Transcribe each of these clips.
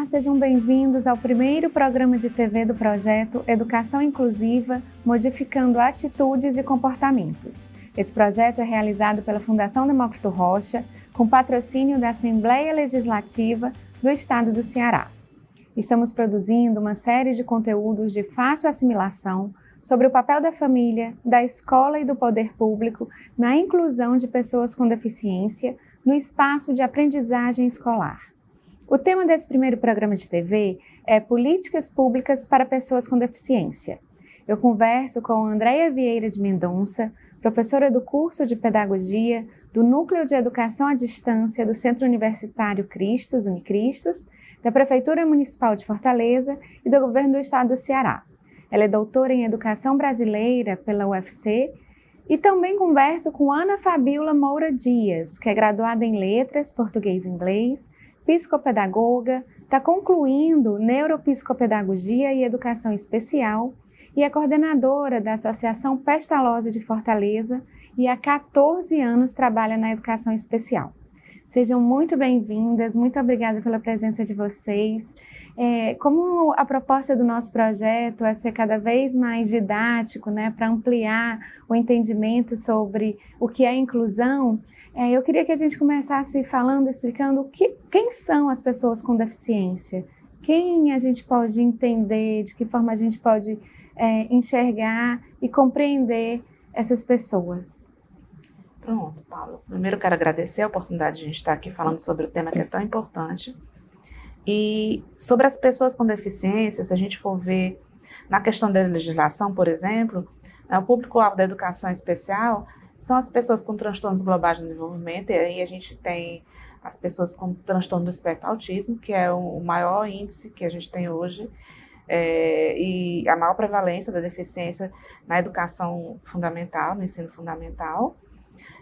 sejam bem-vindos ao primeiro programa de TV do projeto Educação Inclusiva, Modificando Atitudes e Comportamentos. Esse projeto é realizado pela Fundação Demócrito Rocha, com patrocínio da Assembleia Legislativa do Estado do Ceará. Estamos produzindo uma série de conteúdos de fácil assimilação sobre o papel da família, da escola e do poder público na inclusão de pessoas com deficiência no espaço de aprendizagem escolar. O tema desse primeiro programa de TV é Políticas Públicas para Pessoas com Deficiência. Eu converso com Andréia Vieira de Mendonça, professora do curso de Pedagogia do Núcleo de Educação à Distância do Centro Universitário Cristos, Unicristos, da Prefeitura Municipal de Fortaleza e do Governo do Estado do Ceará. Ela é doutora em Educação Brasileira pela UFC e também converso com Ana Fabíola Moura Dias, que é graduada em Letras, Português e Inglês, psicopedagoga, está concluindo Neuropsicopedagogia e Educação Especial e é coordenadora da Associação Pestalozzi de Fortaleza e há 14 anos trabalha na Educação Especial. Sejam muito bem-vindas, muito obrigada pela presença de vocês. Como a proposta do nosso projeto é ser cada vez mais didático, né, para ampliar o entendimento sobre o que é inclusão, eu queria que a gente começasse falando, explicando quem são as pessoas com deficiência, quem a gente pode entender, de que forma a gente pode enxergar e compreender essas pessoas. Pronto, Paulo. Primeiro eu quero agradecer a oportunidade de a gente estar aqui falando sobre o tema que é tão importante. E sobre as pessoas com deficiência, se a gente for ver na questão da legislação, por exemplo, o público-alvo da educação especial são as pessoas com transtornos globais de desenvolvimento, e aí a gente tem as pessoas com transtorno do espectro autismo, que é o maior índice que a gente tem hoje, e a maior prevalência da deficiência na educação fundamental, no ensino fundamental.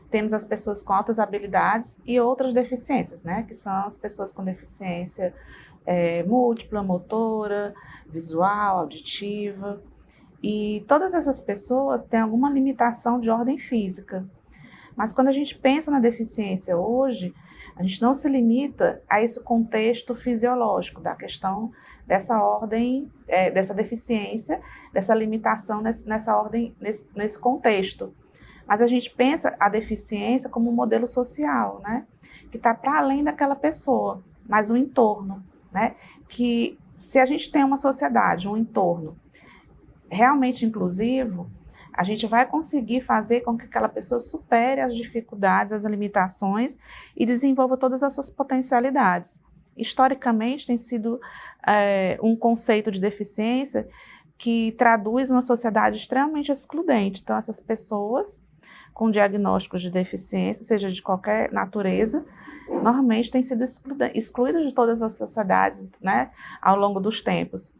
Temos as pessoas com altas habilidades e outras deficiências, né, que são as pessoas com deficiência múltipla, motora, visual, auditiva. E todas essas pessoas têm alguma limitação de ordem física. Mas quando a gente pensa na deficiência hoje, a gente não se limita a esse contexto fisiológico da questão dessa ordem, dessa deficiência, dessa limitação nessa ordem, nesse contexto. Mas a gente pensa a deficiência como um modelo social, né? Que está para além daquela pessoa, mas o entorno, né? Que se a gente tem uma sociedade, um entorno realmente inclusivo, a gente vai conseguir fazer com que aquela pessoa supere as dificuldades, as limitações e desenvolva todas as suas potencialidades. Historicamente, tem sido um conceito de deficiência que traduz uma sociedade extremamente excludente. Então, essas pessoas com diagnósticos de deficiência, seja de qualquer natureza, normalmente têm sido excluídas de todas as sociedades, né, ao longo dos tempos.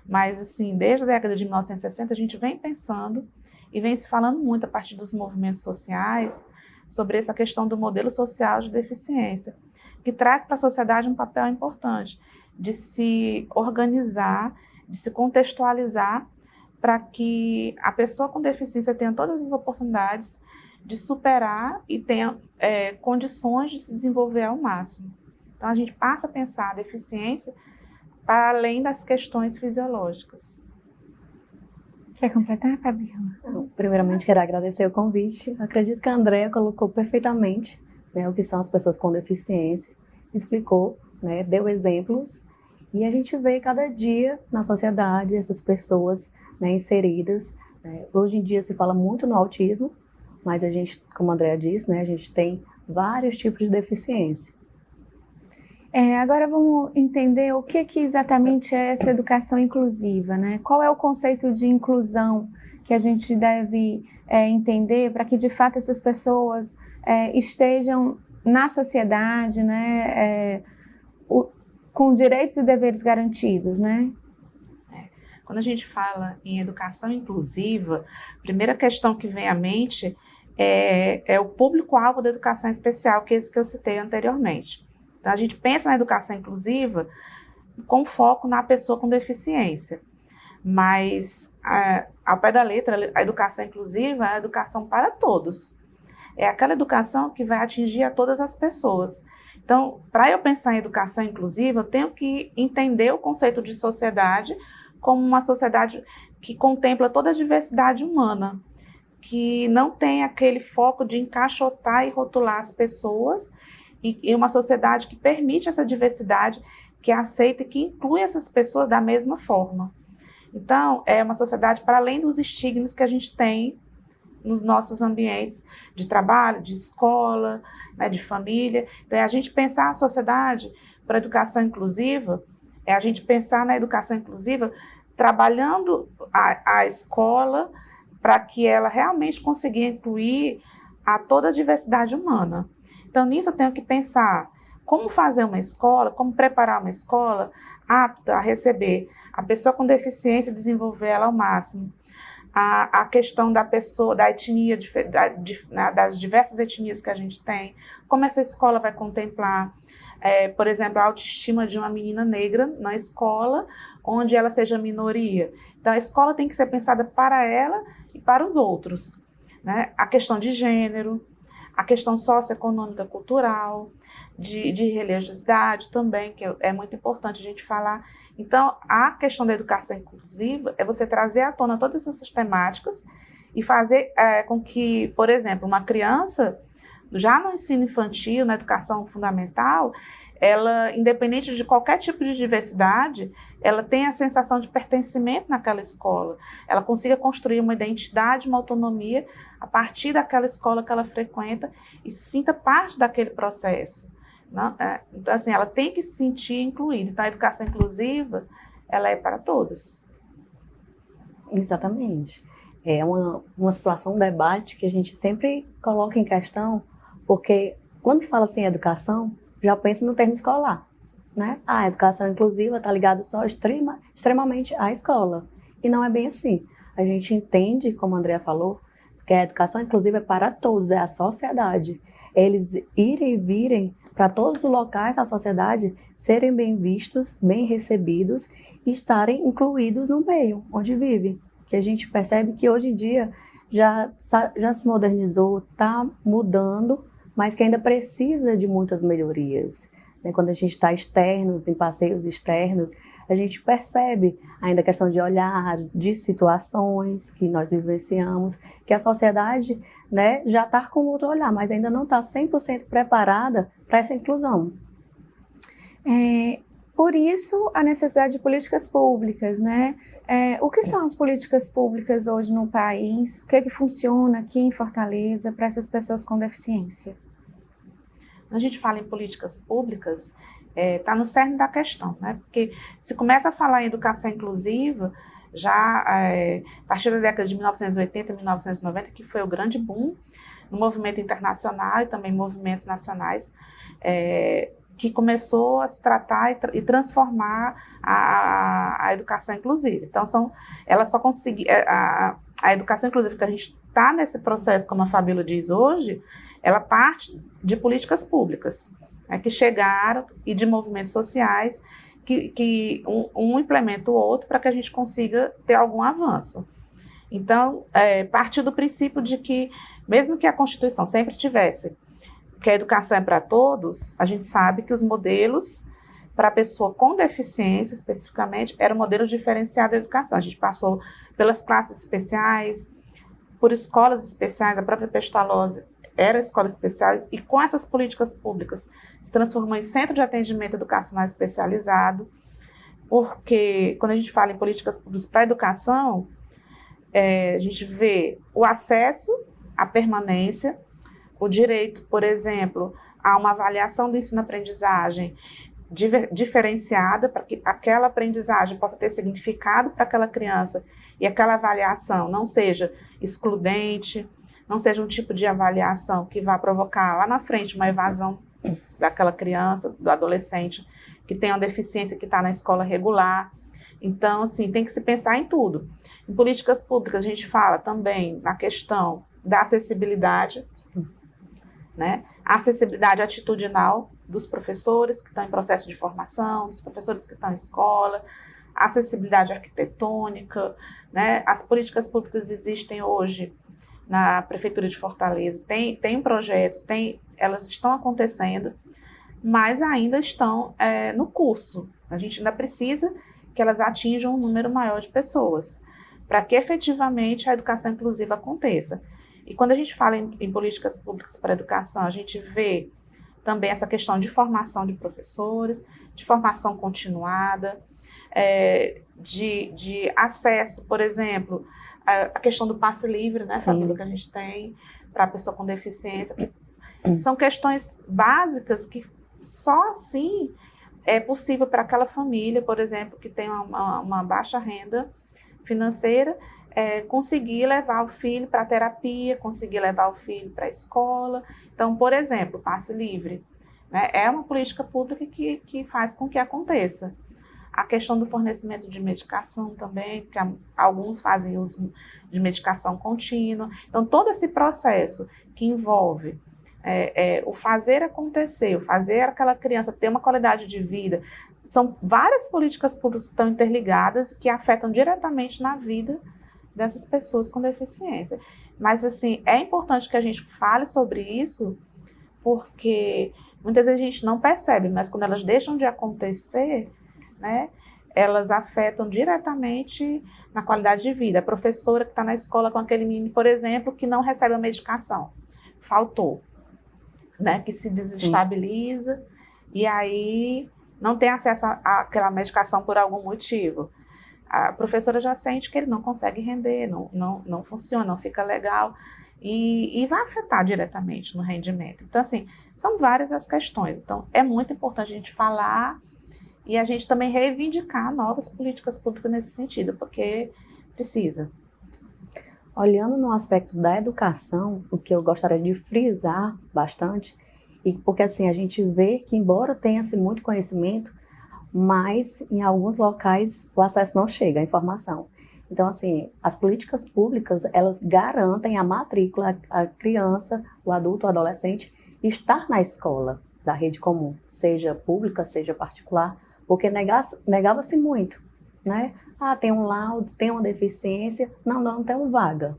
Mas, assim, desde a década de 1960, a gente vem pensando e vem se falando muito a partir dos movimentos sociais sobre essa questão do modelo social de deficiência, que traz para a sociedade um papel importante de se organizar, de se contextualizar para que a pessoa com deficiência tenha todas as oportunidades de superar e tenha condições de se desenvolver ao máximo. Então, a gente passa a pensar a deficiência para além das questões fisiológicas. Quer completar, Fabíola? Primeiramente, quero agradecer o convite. Acredito que a Andréia colocou perfeitamente, né, o que são as pessoas com deficiência, explicou, né, deu exemplos, e a gente vê cada dia na sociedade essas pessoas, né, inseridas. Né. Hoje em dia se fala muito no autismo, mas a gente, como a Andréia disse, né, a gente tem vários tipos de deficiência. Agora vamos entender o que exatamente é essa educação inclusiva, né? Qual é o conceito de inclusão que a gente deve entender para que, de fato, essas pessoas estejam na sociedade, né, com direitos e deveres garantidos, né? Quando a gente fala em educação inclusiva, a primeira questão que vem à mente é o público-alvo da educação especial, que é esse que eu citei anteriormente. Então, a gente pensa na educação inclusiva com foco na pessoa com deficiência. Mas, ao pé da letra, a educação inclusiva é a educação para todos. É aquela educação que vai atingir a todas as pessoas. Então, Então, para eu pensar em educação inclusiva, eu tenho que entender o conceito de sociedade como uma sociedade que contempla toda a diversidade humana, que não tem aquele foco de encaixotar e rotular as pessoas, e uma sociedade que permite essa diversidade, que aceita e que inclui essas pessoas da mesma forma. Então, é uma sociedade para além dos estigmas que a gente tem nos nossos ambientes de trabalho, de escola, né, de família. Então, a gente pensar a sociedade para a educação inclusiva, é a gente pensar na educação inclusiva trabalhando a escola para que ela realmente consiga incluir a toda a diversidade humana. Então, nisso eu tenho que pensar como fazer uma escola, como preparar uma escola apta a receber a pessoa com deficiência e desenvolver ela ao máximo. A questão da pessoa, da etnia, das diversas etnias que a gente tem, como essa escola vai contemplar, por exemplo, a autoestima de uma menina negra na escola, onde ela seja minoria. Então, a escola tem que ser pensada para ela e para os outros, né? A questão de gênero, a questão socioeconômica, cultural, de religiosidade também, que é muito importante a gente falar. Então, a questão da educação inclusiva é você trazer à tona todas essas temáticas e fazer com que, por exemplo, uma criança, já no ensino infantil, na educação fundamental, ela, independente de qualquer tipo de diversidade, ela tenha a sensação de pertencimento naquela escola. Ela consiga construir uma identidade, uma autonomia a partir daquela escola que ela frequenta e se sinta parte daquele processo. Não? Então, assim, ela tem que se sentir incluída. Então, a educação inclusiva, ela é para todos. Exatamente. É uma situação, um debate que a gente sempre coloca em questão, porque quando fala assim educação, já pensa no termo escolar, né? A educação inclusiva está ligada só extremamente à escola. E não é bem assim. A gente entende, como a Andrea falou, que a educação inclusiva é para todos, é a sociedade. Eles irem e virem para todos os locais da sociedade, serem bem vistos, bem recebidos e estarem incluídos no meio onde vivem. Que a gente percebe que hoje em dia já se modernizou, está mudando, mas que ainda precisa de muitas melhorias. Quando a gente está externos, em passeios externos, a gente percebe ainda a questão de olhares, de situações que nós vivenciamos, que a sociedade, né, já está com outro olhar, mas ainda não está 100% preparada para essa inclusão. Por isso, a necessidade de políticas públicas, né? O que são as políticas públicas hoje no país? O que é que funciona aqui em Fortaleza para essas pessoas com deficiência? Quando a gente fala em políticas públicas, está no cerne da questão, né? Porque se começa a falar em educação inclusiva, já a partir da década de 1980 e 1990, que foi o grande boom no movimento internacional e também movimentos nacionais, que começou a se tratar e transformar a educação inclusiva. Então, ela só conseguiu, a educação inclusiva que a gente está nesse processo, como a Fabíola diz hoje, ela parte de políticas públicas, né, que chegaram, e de movimentos sociais, que um implementa o outro para que a gente consiga ter algum avanço. Então, partir do princípio de que, mesmo que a Constituição sempre tivesse que a educação é para todos, a gente sabe que os modelos para a pessoa com deficiência, especificamente, era um modelo diferenciado da educação. A gente passou pelas classes especiais, por escolas especiais, a própria Pestalozzi era escola especial, e com essas políticas públicas se transformou em centro de atendimento educacional especializado, porque quando a gente fala em políticas públicas para a educação, a gente vê o acesso à permanência, o direito, por exemplo, a uma avaliação do ensino-aprendizagem diferenciada, para que aquela aprendizagem possa ter significado para aquela criança e aquela avaliação não seja excludente, não seja um tipo de avaliação que vá provocar lá na frente uma evasão daquela criança, do adolescente que tem uma deficiência, que está na escola regular. Então, assim, tem que se pensar em tudo. Em políticas públicas, a gente fala também na questão da acessibilidade, né? A acessibilidade atitudinal dos professores que estão em processo de formação, dos professores que estão em escola, a acessibilidade arquitetônica, né? As políticas públicas existem hoje na Prefeitura de Fortaleza, tem projetos, elas estão acontecendo, mas ainda estão no curso. A gente ainda precisa que elas atinjam um número maior de pessoas, para que efetivamente a educação inclusiva aconteça. E quando a gente fala em políticas públicas para a educação, a gente vê também essa questão de formação de professores, de formação continuada, de acesso, por exemplo, a questão do passe livre, né, Fabíola, que a gente tem para a pessoa com deficiência, que são questões básicas que só assim é possível para aquela família, por exemplo, que tem uma baixa renda financeira, conseguir levar o filho para a terapia, conseguir levar o filho para a escola. Então, por exemplo, o passe livre, né, é uma política pública que faz com que aconteça. A questão do fornecimento de medicação também, porque alguns fazem uso de medicação contínua. Então, todo esse processo que envolve o fazer acontecer, o fazer aquela criança ter uma qualidade de vida, são várias políticas públicas que estão interligadas que afetam diretamente na vida dessas pessoas com deficiência. Mas, assim, é importante que a gente fale sobre isso, porque muitas vezes a gente não percebe, mas quando elas deixam de acontecer, né, elas afetam diretamente na qualidade de vida. A professora que está na escola com aquele menino, por exemplo, que não recebe a medicação, faltou, né, que se desestabiliza e aí não tem acesso àquela medicação por algum motivo. A professora já sente que ele não consegue render, não funciona, não fica legal e vai afetar diretamente no rendimento. Então, assim, são várias as questões. Então, é muito importante a gente falar e a gente também reivindicar novas políticas públicas nesse sentido, porque precisa. Olhando no aspecto da educação, o que eu gostaria de frisar bastante, porque assim, a gente vê que embora tenha-se muito conhecimento, mas em alguns locais o acesso não chega à informação. Então, assim, as políticas públicas, elas garantem a matrícula, a criança, o adulto, o adolescente, estar na escola da rede comum, seja pública, seja particular, porque negava-se muito, né? Ah, tem um laudo, tem uma deficiência, não tem vaga.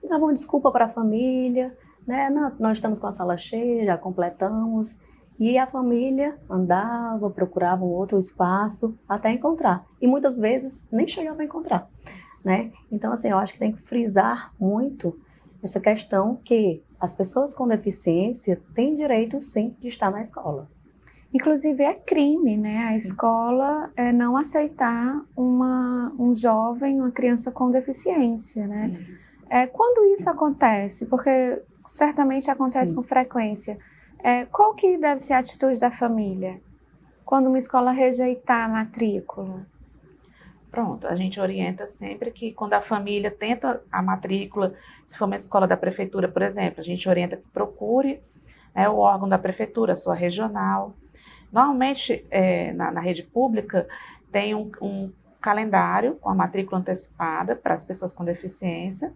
Dava uma desculpa para a família, né? Não, nós estamos com a sala cheia, já completamos. E a família andava, procurava um outro espaço até encontrar. E muitas vezes nem chegava a encontrar, né? Então, assim, eu acho que tem que frisar muito essa questão que as pessoas com deficiência têm direito, sim, de estar na escola. Inclusive é crime, né? A escola não aceitar um jovem, uma criança com deficiência, né? Quando isso acontece, porque certamente acontece com frequência, qual que deve ser a atitude da família quando uma escola rejeitar a matrícula? Pronto, a gente orienta sempre que quando a família tenta a matrícula, se for uma escola da prefeitura, por exemplo, a gente orienta que procure o órgão da prefeitura, a sua regional. Normalmente, na rede pública, tem um calendário com a matrícula antecipada para as pessoas com deficiência.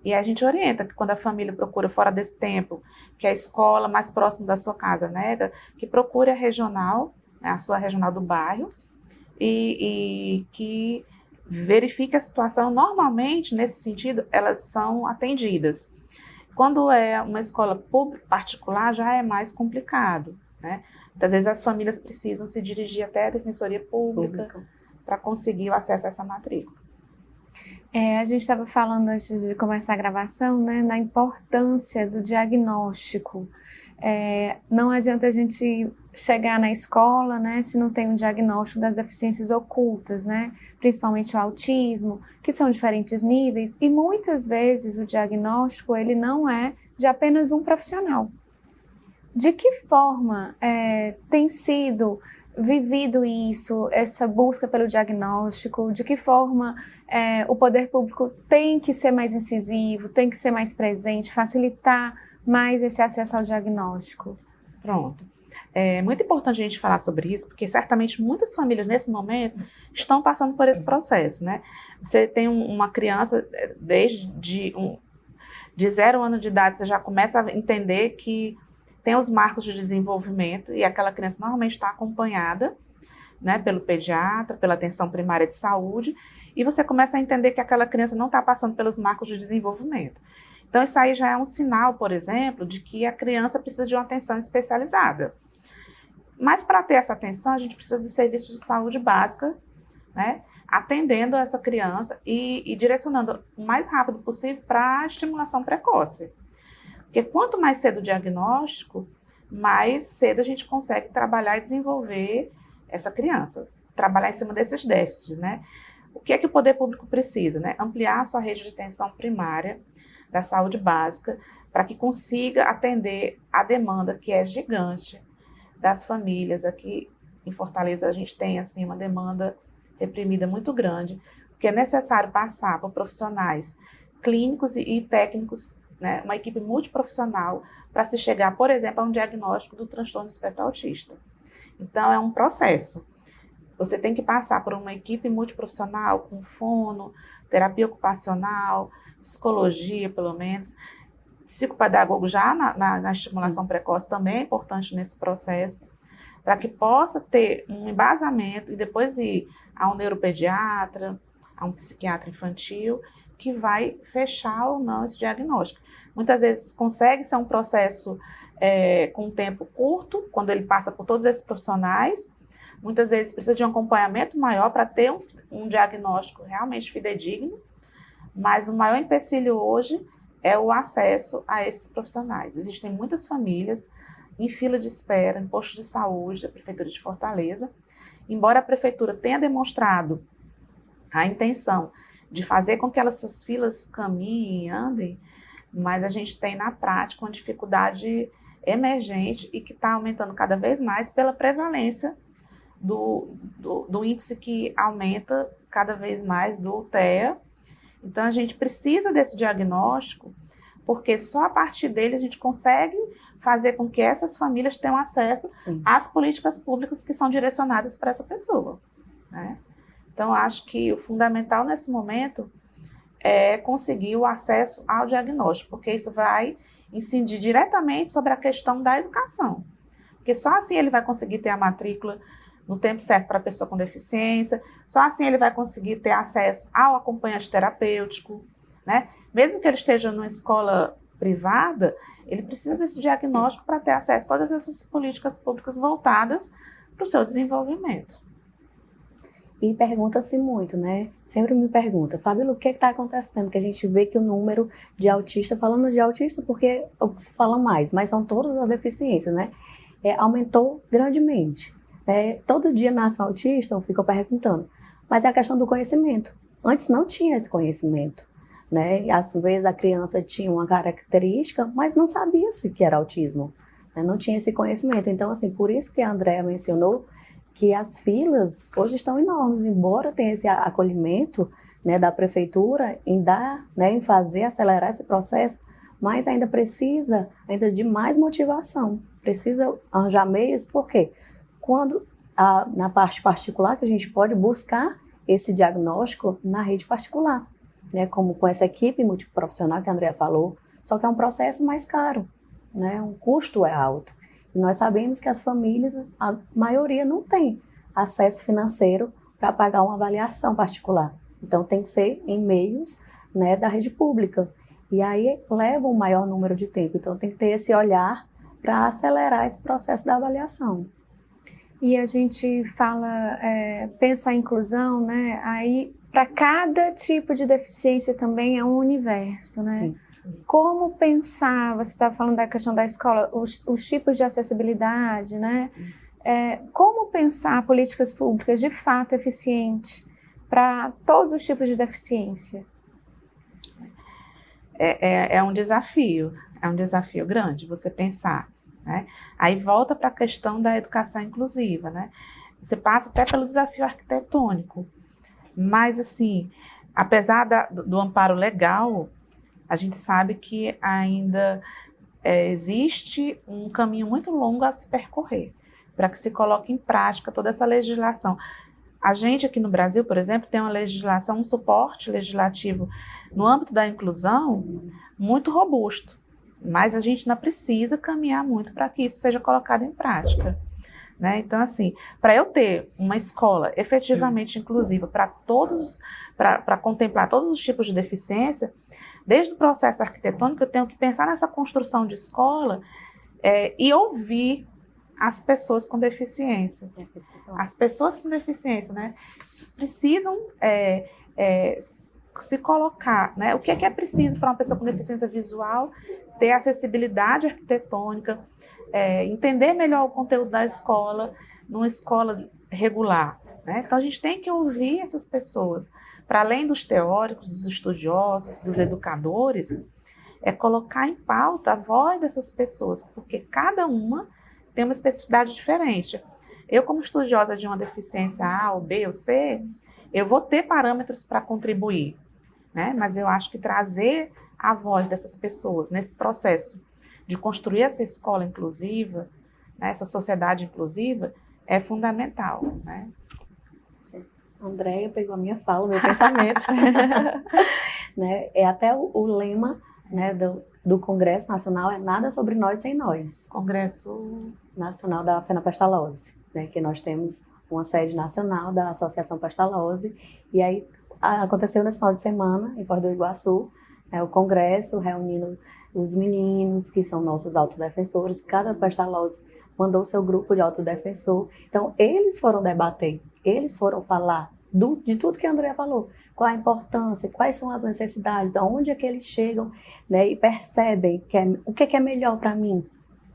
E a gente orienta que quando a família procura fora desse tempo, que a escola mais próxima da sua casa nega, que procure a regional, a sua regional do bairro, e que verifique a situação. Normalmente, nesse sentido, elas são atendidas. Quando é uma escola pública, particular, já é mais complicado, né? Muitas vezes as famílias precisam se dirigir até a Defensoria Pública para conseguir o acesso a essa matrícula. A gente estava falando antes de começar a gravação, né, da importância do diagnóstico. Não adianta a gente chegar na escola, né, se não tem um diagnóstico das deficiências ocultas, né, principalmente o autismo, que são diferentes níveis, e muitas vezes o diagnóstico ele não é de apenas um profissional. De que forma tem sido vivido isso, essa busca pelo diagnóstico? De que forma o poder público tem que ser mais incisivo, tem que ser mais presente, facilitar mais esse acesso ao diagnóstico? Pronto. É muito importante a gente falar sobre isso, porque certamente muitas famílias nesse momento estão passando por esse processo, né? Você tem uma criança de 0 ano de idade, você já começa a entender que tem os marcos de desenvolvimento e aquela criança normalmente está acompanhada, né, pelo pediatra, pela atenção primária de saúde, e você começa a entender que aquela criança não está passando pelos marcos de desenvolvimento. Então, isso aí já é um sinal, por exemplo, de que a criança precisa de uma atenção especializada. Mas para ter essa atenção, a gente precisa do serviço de saúde básica, né? Atendendo essa criança e direcionando o mais rápido possível para a estimulação precoce. Porque quanto mais cedo o diagnóstico, mais cedo a gente consegue trabalhar e desenvolver essa criança, trabalhar em cima desses déficits, né? O que é que o poder público precisa, né? Ampliar a sua rede de atenção primária da saúde básica para que consiga atender a demanda que é gigante das famílias. Aqui em Fortaleza a gente tem assim uma demanda reprimida muito grande, porque é necessário passar por profissionais clínicos e técnicos, né? Uma equipe multiprofissional para se chegar, por exemplo, a um diagnóstico do transtorno espectro autista. Então, é um processo. Você tem que passar por uma equipe multiprofissional, com fono, terapia ocupacional, psicologia, pelo menos. Psicopedagogo já na estimulação precoce também é importante nesse processo, para que possa ter um embasamento e depois ir a um neuropediatra, a um psiquiatra infantil, que vai fechar ou não esse diagnóstico. Muitas vezes consegue ser um processo com um tempo curto, quando ele passa por todos esses profissionais. Muitas vezes precisa de um acompanhamento maior para ter um diagnóstico realmente fidedigno, mas o maior empecilho hoje é o acesso a esses profissionais. Existem muitas famílias em fila de espera, em postos de saúde da Prefeitura de Fortaleza. Embora a Prefeitura tenha demonstrado a intenção de fazer com que essas filas caminhem e andem, mas a gente tem na prática uma dificuldade emergente e que está aumentando cada vez mais pela prevalência do índice que aumenta cada vez mais do TEA. Então a gente precisa desse diagnóstico, porque só a partir dele a gente consegue fazer com que essas famílias tenham acesso às políticas públicas que são direcionadas para essa pessoa, né? Então, acho que o fundamental nesse momento é conseguir o acesso ao diagnóstico, porque isso vai incidir diretamente sobre a questão da educação. Porque só assim ele vai conseguir ter a matrícula no tempo certo para a pessoa com deficiência, só assim ele vai conseguir ter acesso ao acompanhante terapêutico, né? Mesmo que ele esteja numa escola privada, ele precisa desse diagnóstico para ter acesso a todas essas políticas públicas voltadas para o seu desenvolvimento. E pergunta-se muito, né? Sempre me pergunta, Fabíola, o que está acontecendo? Que a gente vê que o número de autistas, falando de autista porque é o que se fala mais, mas são todas as deficiências, né? Aumentou grandemente. Todo dia nasce um autista, eu fico perguntando. Mas é a questão do conhecimento. Antes não tinha esse conhecimento, né? Às vezes a criança tinha uma característica, mas não sabia-se que era autismo, né? Não tinha esse conhecimento. Então, assim, por isso que a Andréa mencionou que as filas hoje estão enormes, embora tenha esse acolhimento, né, da prefeitura em dar, né, em fazer acelerar esse processo, mas ainda precisa de mais motivação, precisa arranjar meios, porque quando na parte particular que a gente pode buscar esse diagnóstico na rede particular, né, como com essa equipe multiprofissional que a Andréa falou, só que é um processo mais caro, né, o custo é alto. E nós sabemos que as famílias, a maioria não tem acesso financeiro para pagar uma avaliação particular. Então, tem que ser em meios, né, da rede pública. E aí leva um maior número de tempo. Então, tem que ter esse olhar para acelerar esse processo da avaliação. E a gente fala, pensa a inclusão, né? Aí, para cada tipo de deficiência também é um universo, né? Sim. Como pensar, você estava falando da questão da escola, os tipos de acessibilidade, né? Como pensar políticas públicas de fato eficientes para todos os tipos de deficiência? É um desafio grande você pensar, né? Aí volta para a questão da educação inclusiva, né? Você passa até pelo desafio arquitetônico, mas assim, apesar do amparo legal, a gente sabe que ainda existe um caminho muito longo a se percorrer para que se coloque em prática toda essa legislação. A gente aqui no Brasil, por exemplo, tem uma legislação, um suporte legislativo no âmbito da inclusão muito robusto, mas a gente ainda precisa caminhar muito para que isso seja colocado em prática, né? Então, assim, para eu ter uma escola efetivamente inclusiva para contemplar todos os tipos de deficiência, desde o processo arquitetônico, eu tenho que pensar nessa construção de escola e ouvir as pessoas com deficiência. As pessoas com deficiência, né, precisam se colocar, né? O que é preciso para uma pessoa com deficiência visual ter acessibilidade arquitetônica, entender melhor o conteúdo da escola, numa escola regular, né? Então a gente tem que ouvir essas pessoas, para além dos teóricos, dos estudiosos, dos educadores, colocar em pauta a voz dessas pessoas, porque cada uma tem uma especificidade diferente. Eu, como estudiosa de uma deficiência A ou B ou C, eu vou ter parâmetros para contribuir, né? Mas eu acho que trazer a voz dessas pessoas nesse processo de construir essa escola inclusiva, né, essa sociedade inclusiva, é fundamental, né? A Andréia pegou a minha fala, o meu pensamento. Né? É até o lema, né, do Congresso Nacional, é nada sobre nós sem nós. Congresso Nacional da Fenopestalose, né, que nós temos uma sede nacional da Associação Pestalose, e aí aconteceu nesse final de semana, em Foz do Iguaçu, o congresso reunindo os meninos, que são nossos autodefensores, cada pestalose mandou o seu grupo de autodefensor, então eles foram debater, eles foram falar de tudo que a Andréia falou, qual a importância, quais são as necessidades, aonde é que eles chegam, né, e percebem o que é melhor para mim.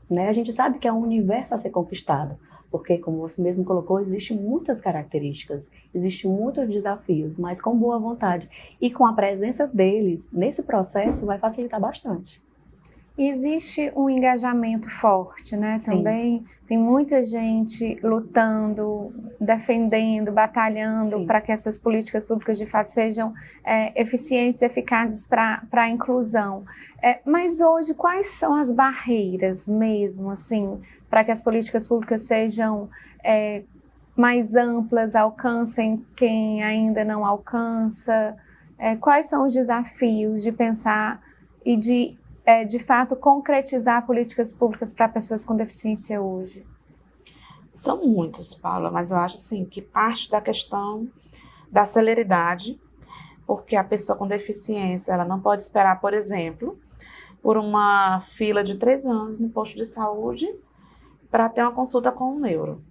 Né? A gente sabe que é um universo a ser conquistado, porque, como você mesmo colocou, existem muitas características, existem muitos desafios, mas com boa vontade. E com a presença deles nesse processo vai facilitar bastante. Existe um engajamento forte, né? Também tem muita gente lutando, defendendo, batalhando para que essas políticas públicas de fato sejam eficientes, eficazes para a inclusão. Mas hoje, quais são as barreiras mesmo, assim, para que as políticas públicas sejam mais amplas, alcancem quem ainda não alcança? Quais são os desafios de pensar e de fato, concretizar políticas públicas para pessoas com deficiência hoje? São muitos, Paula, mas eu acho assim, que parte da questão da celeridade, porque a pessoa com deficiência ela não pode esperar, por exemplo, por uma fila de 3 anos no posto de saúde para ter uma consulta com um neuro.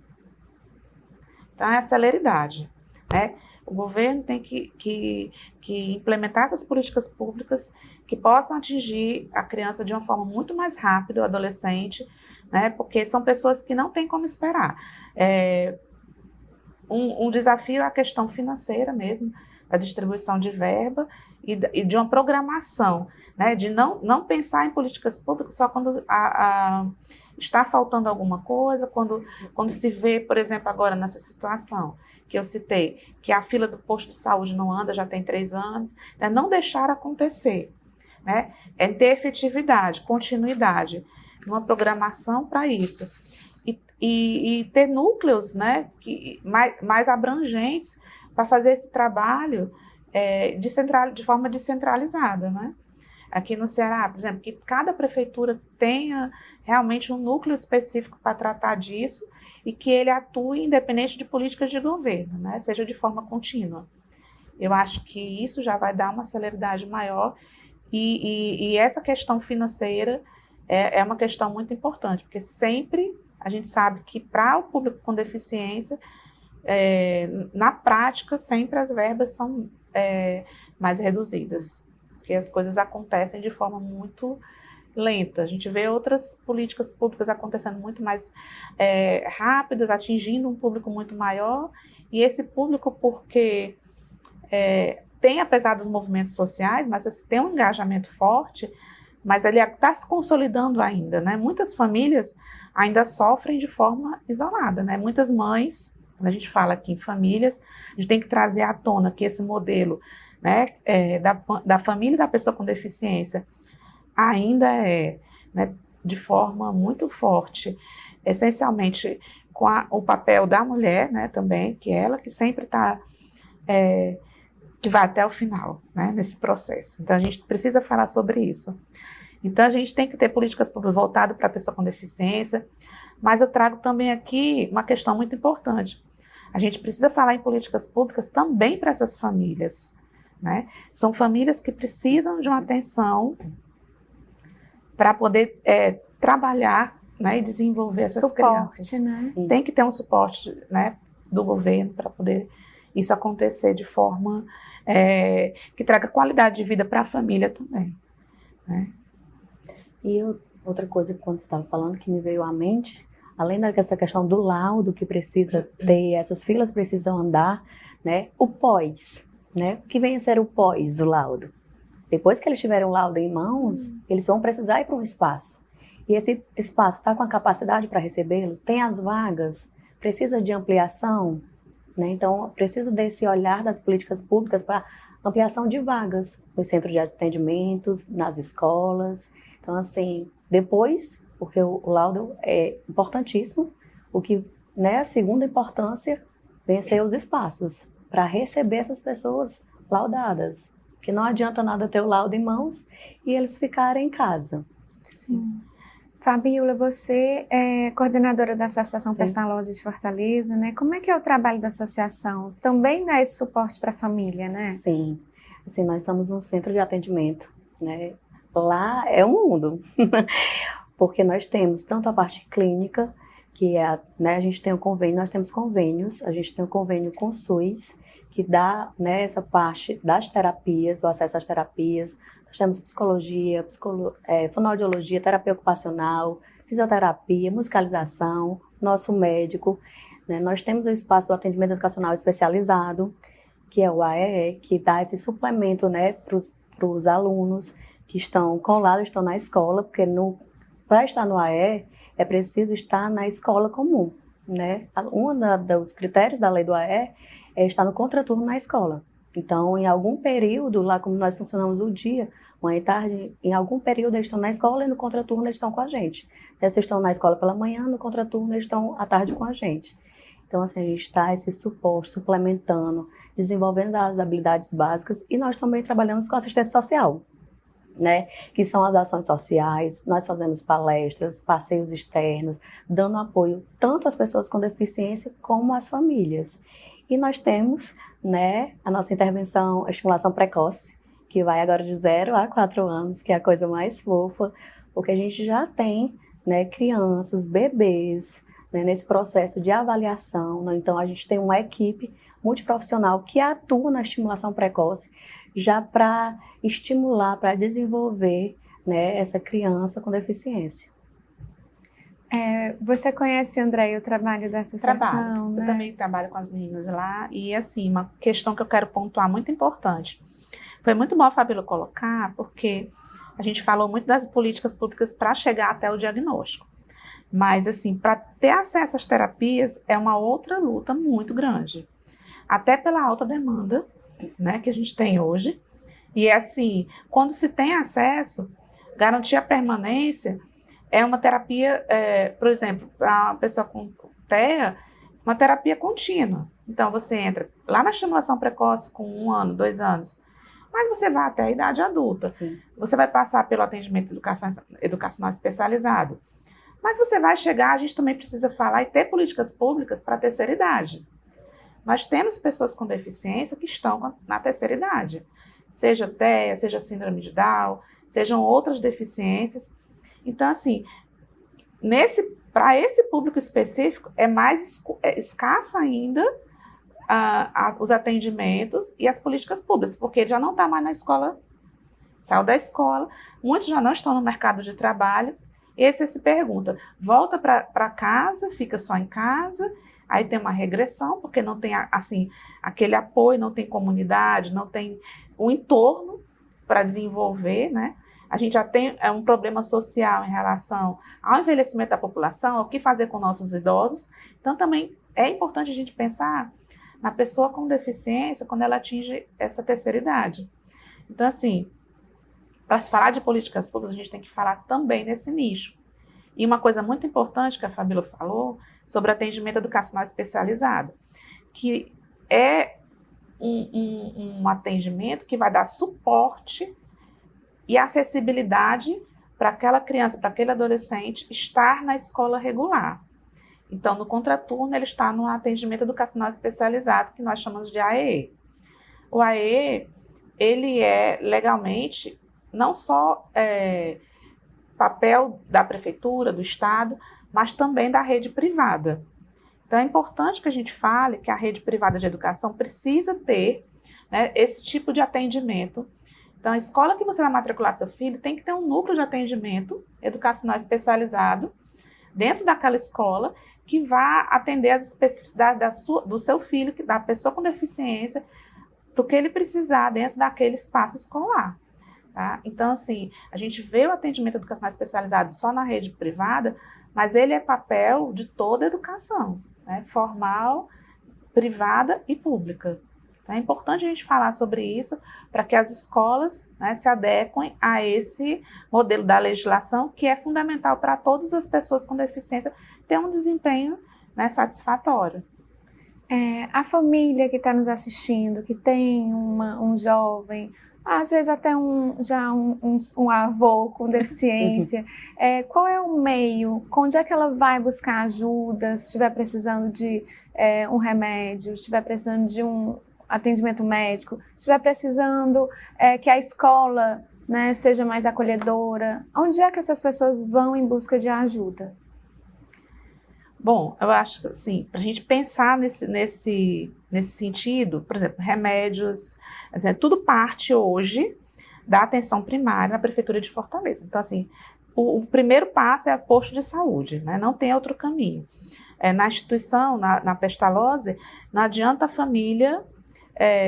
Então, é a celeridade, né? O governo tem que implementar essas políticas públicas que possam atingir a criança de uma forma muito mais rápida, o adolescente, né? Porque são pessoas que não têm como esperar. Um desafio é a questão financeira mesmo, da distribuição de verba e de uma programação, né? De não pensar em políticas públicas só quando está faltando alguma coisa, quando se vê, por exemplo, agora nessa situação que eu citei, que a fila do posto de saúde não anda, já tem 3 anos, né? Não deixar acontecer, né? É ter efetividade, continuidade, uma programação para isso. E ter núcleos, né, mais abrangentes para fazer esse trabalho de forma descentralizada, né? Aqui no Ceará, por exemplo, que cada prefeitura tenha realmente um núcleo específico para tratar disso e que ele atue independente de políticas de governo, né? Seja de forma contínua. Eu acho que isso já vai dar uma celeridade maior e essa questão financeira é uma questão muito importante, porque sempre a gente sabe que para o público com deficiência, na prática, sempre as verbas são mais reduzidas, porque as coisas acontecem de forma muito lenta. A gente vê outras políticas públicas acontecendo muito mais rápidas, atingindo um público muito maior, e esse público, porque tem, apesar dos movimentos sociais, mas tem um engajamento forte, mas ele está se consolidando ainda, né? Muitas famílias ainda sofrem de forma isolada, né? Muitas mães, quando a gente fala aqui em famílias, a gente tem que trazer à tona que esse modelo, né, da família da pessoa com deficiência ainda né, de forma muito forte, essencialmente com o papel da mulher, né, também, que ela que sempre está, que vai até o final, né, nesse processo. Então, a gente precisa falar sobre isso. Então, a gente tem que ter políticas públicas voltadas para a pessoa com deficiência, mas eu trago também aqui uma questão muito importante. A gente precisa falar em políticas públicas também para essas famílias, né? São famílias que precisam de uma atenção para poder trabalhar né, e desenvolver essas Suporte, crianças. né? Sim. Tem que ter um suporte, né, do governo para poder isso acontecer de forma que traga qualidade de vida para a família também, né? E outra coisa que quando você estava falando que me veio à mente, além dessa questão do laudo que precisa ter, essas filas precisam andar, né? O pós, né? O que vem a ser o pós, o laudo? Depois que eles tiverem o laudo em mãos, eles vão precisar ir para um espaço. E esse espaço está com a capacidade para recebê-los? Tem as vagas? Precisa de ampliação? Né? Então, precisa desse olhar das políticas públicas para ampliação de vagas nos centros de atendimentos, nas escolas. Então, assim, depois, porque o laudo é importantíssimo, o que, né, a segunda importância vem a ser os espaços para receber essas pessoas laudadas. Que não adianta nada ter o laudo em mãos e eles ficarem em casa. Sim. Fabíola, você é coordenadora da Associação Sim. Pestalozzi de Fortaleza, né? Como é que é o trabalho da associação? Também dá esse suporte para a família, né? Sim. Assim, nós somos um centro de atendimento, né? Lá é um mundo, porque nós temos tanto a parte clínica, que é, né, a gente tem um convênio, nós temos convênios, a gente tem um convênio com o SUS, que dá, né, essa parte das terapias, o acesso às terapias. Nós temos psicologia, fonoaudiologia, terapia ocupacional, fisioterapia, musicalização, nosso médico, né? Nós temos o espaço do atendimento educacional especializado, que é o AEE, que dá esse suplemento, né, para os alunos que estão com o lado, estão na escola, porque para estar no AE é preciso estar na escola comum, né? Um dos critérios da lei do AE é estar no contraturno na escola. Então, em algum período, lá como nós funcionamos o dia, manhã e tarde, em algum período eles estão na escola e no contraturno eles estão com a gente. Eles estão na escola pela manhã, no contraturno eles estão à tarde com a gente. Então, assim, a gente está esse suporte, suplementando, desenvolvendo as habilidades básicas e nós também trabalhamos com assistência social, né? Que são as ações sociais. Nós fazemos palestras, passeios externos, dando apoio tanto às pessoas com deficiência como às famílias. E nós temos, né, a nossa intervenção, a estimulação precoce, que vai agora de 0 a 4 anos, que é a coisa mais fofa, porque a gente já tem, né, crianças, bebês, né, nesse processo de avaliação. Né? Então, a gente tem uma equipe multiprofissional que atua na estimulação precoce, já para estimular, para desenvolver, né, essa criança com deficiência. Você conhece, André, o trabalho da associação, Trabalho. né? Eu também trabalho com as meninas lá. E, assim, uma questão que eu quero pontuar muito importante. Foi muito bom a Fabíola colocar, porque a gente falou muito das políticas públicas para chegar até o diagnóstico. Mas, assim, para ter acesso às terapias é uma outra luta muito grande. Até pela alta demanda, né, que a gente tem hoje. E, assim, quando se tem acesso, garantir a permanência é uma terapia, por exemplo, para uma pessoa com TEA, uma terapia contínua. Então, você entra lá na estimulação precoce com 1 ano, 2 anos, mas você vai até a idade adulta. Sim. Você vai passar pelo atendimento educacional especializado. Mas você vai chegar, a gente também precisa falar e ter políticas públicas para a terceira idade. Nós temos pessoas com deficiência que estão na terceira idade, seja TEA, seja síndrome de Down, sejam outras deficiências. Então, assim, para esse público específico, é mais escassa ainda os atendimentos e as políticas públicas, porque ele já não está mais na escola, saiu da escola, muitos já não estão no mercado de trabalho, e aí você se pergunta, volta para casa, fica só em casa, aí tem uma regressão, porque não tem, assim, aquele apoio, não tem comunidade, não tem um entorno para desenvolver, né? A gente já tem um problema social em relação ao envelhecimento da população, o que fazer com nossos idosos. Então, também é importante a gente pensar na pessoa com deficiência quando ela atinge essa terceira idade. Então, assim, para se falar de políticas públicas, a gente tem que falar também nesse nicho. E uma coisa muito importante que a Fabíola falou sobre atendimento educacional especializado, que é um atendimento que vai dar suporte e acessibilidade para aquela criança, para aquele adolescente estar na escola regular. Então, no contraturno, ele está no atendimento educacional especializado, que nós chamamos de AEE. O AEE, ele é legalmente, não só papel da prefeitura, do Estado, mas também da rede privada. Então, é importante que a gente fale que a rede privada de educação precisa ter, né, esse tipo de atendimento. Então, a escola que você vai matricular seu filho tem que ter um núcleo de atendimento educacional especializado dentro daquela escola que vá atender as especificidades do seu filho, da pessoa com deficiência, para o que ele precisar dentro daquele espaço escolar. Tá? Então, assim, a gente vê o atendimento educacional especializado só na rede privada, mas ele é papel de toda a educação, né? Formal, privada e pública. Então, é importante a gente falar sobre isso para que as escolas, né, se adequem a esse modelo da legislação que é fundamental para todas as pessoas com deficiência ter um desempenho, né, satisfatório. A família que está nos assistindo, que tem um jovem, às vezes até um avô com deficiência, qual é o meio, onde é que ela vai buscar ajuda, se estiver precisando de um remédio, se estiver precisando de um atendimento médico, se estiver precisando que a escola, né, seja mais acolhedora, onde é que essas pessoas vão em busca de ajuda? Bom, eu acho que, assim, para a gente pensar nesse sentido, por exemplo, remédios, assim, tudo parte hoje da atenção primária na Prefeitura de Fortaleza. Então, assim, o primeiro passo é o posto de saúde, né? Não tem outro caminho. Na instituição, na Pestalozzi, não adianta a família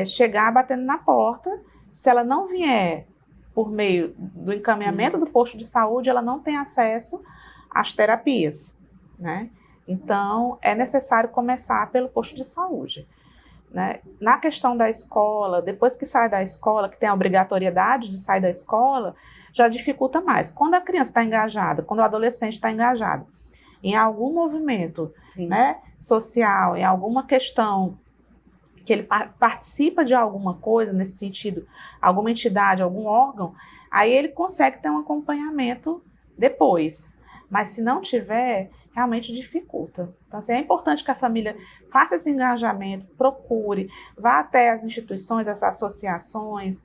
chegar batendo na porta, se ela não vier por meio do encaminhamento do posto de saúde, ela não tem acesso às terapias, né? Então, é necessário começar pelo posto de saúde, né? Na questão da escola, depois que sai da escola, que tem a obrigatoriedade de sair da escola, já dificulta mais. Quando a criança está engajada, quando o adolescente está engajado em algum movimento, né, social, em alguma questão que ele participa de alguma coisa nesse sentido, alguma entidade, algum órgão, aí ele consegue ter um acompanhamento depois. Mas se não tiver, realmente dificulta. Então, assim, é importante que a família faça esse engajamento, procure, vá até as instituições, as associações,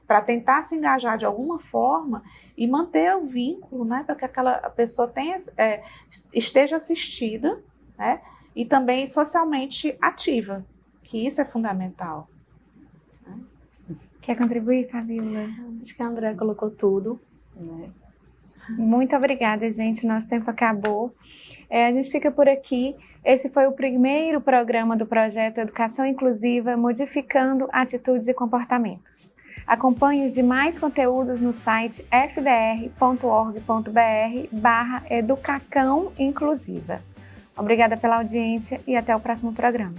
para tentar se engajar de alguma forma e manter o vínculo, né, para que aquela pessoa esteja assistida, né, e também socialmente ativa, que isso é fundamental. Quer contribuir, Fabíola? Acho que a Andrea colocou tudo, né? Muito obrigada, gente. Nosso tempo acabou. A gente fica por aqui. Esse foi o primeiro programa do projeto Educação Inclusiva, Modificando Atitudes e Comportamentos. Acompanhe os demais conteúdos no site fdr.org.br/educacão inclusiva. Obrigada pela audiência e até o próximo programa.